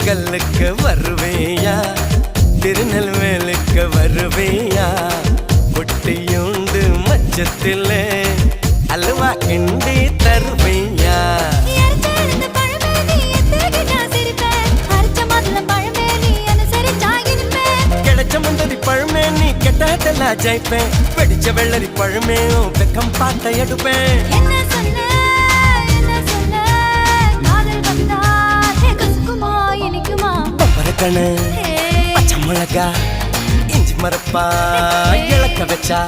கல்லுக்கு வருவேயா திருநெல்வேலுக்கு வருவேயா பொட்டியுண்டு மச்சத்தில் அல்வா கிண்டி தருவேயா கிடைச்ச முந்தரி பழமே நீ கெட்டதெல்லாம் ஜெயிப்பேன் வெடிச்ச வெள்ளரி பழமே வெக்கம் பார்த்த எடுப்பேன் பச்சை மிளகா இஞ்சி மரப்பா இழக்க வச்சா